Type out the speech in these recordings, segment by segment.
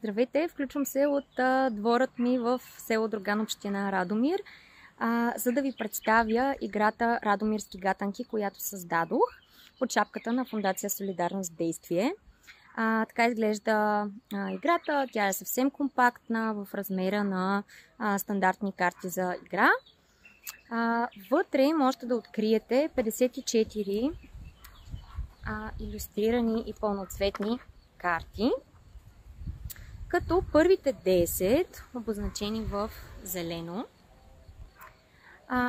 Здравейте! Включвам се от дворът ми в село Друган, община Радомир, за да ви представя играта Радомирски гатанки, която създадох под шапката на Фондация Солидарност Действие. Така изглежда играта. Тя е съвсем компактна в размера на стандартни карти за игра. Вътре можете да откриете 54 илюстрирани и пълноцветни карти, като първите 10, обозначени в зелено,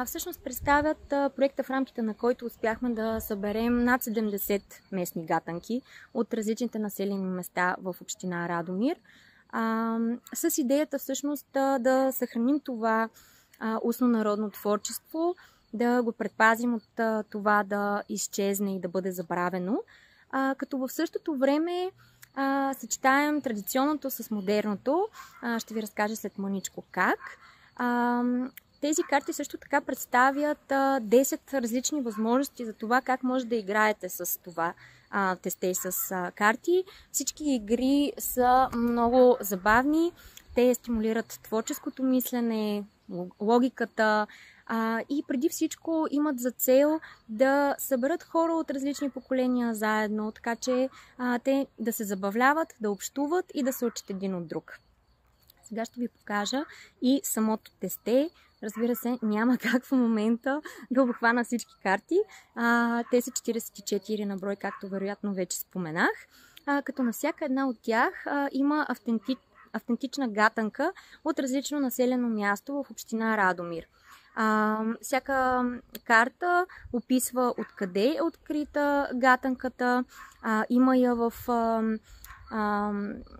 всъщност представят проекта, в рамките на който успяхме да съберем над 70 местни гатанки от различните населени места в община Радомир, с идеята всъщност да съхраним това устно народно творчество, да го предпазим от това да изчезне и да бъде забравено, като в същото време съчетаем традиционното с модерното. Ще ви разкажа след мъничко как. Тези карти също така представят 10 различни възможности за това как може да играете с това тесте и с карти. Всички игри са много забавни. Те стимулират творческото мислене, логиката и преди всичко имат за цел да съберат хора от различни поколения заедно, така че те да се забавляват, да общуват и да се учат един от друг. Сега ще ви покажа и самото тесте. Разбира се, няма как в момента да обхвана всички карти. Те са 44 на брой, както вероятно вече споменах. Като на всяка една от тях има автентична гатанка от различно населено място в община Радомир. Всяка карта описва откъде е открита гатанката, има я в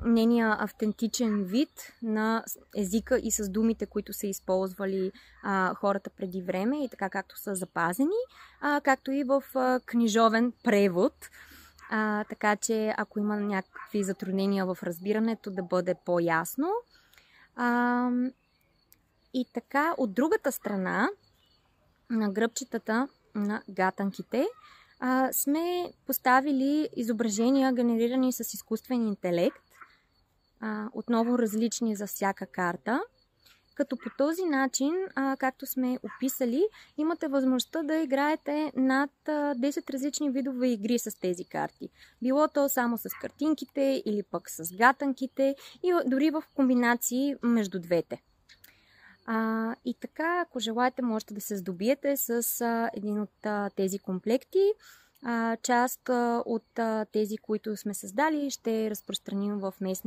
нейния автентичен вид на езика и с думите, които са използвали хората преди време и така както са запазени, както и в книжовен превод. Така че ако има някакви затруднения в разбирането, да бъде по-ясно. И така, от другата страна на гръбчетата на гатанките сме поставили изображения, генерирани с изкуствен интелект, отново различни за всяка карта, като по този начин, както сме описали, имате възможността да играете над 10 различни видове игри с тези карти. Било то само с картинките или пък с гатанките и дори в комбинации между двете. И така, ако желаете, можете да се здобиете с един от тези комплекти. Част от тези, които сме създали, ще разпространим в местни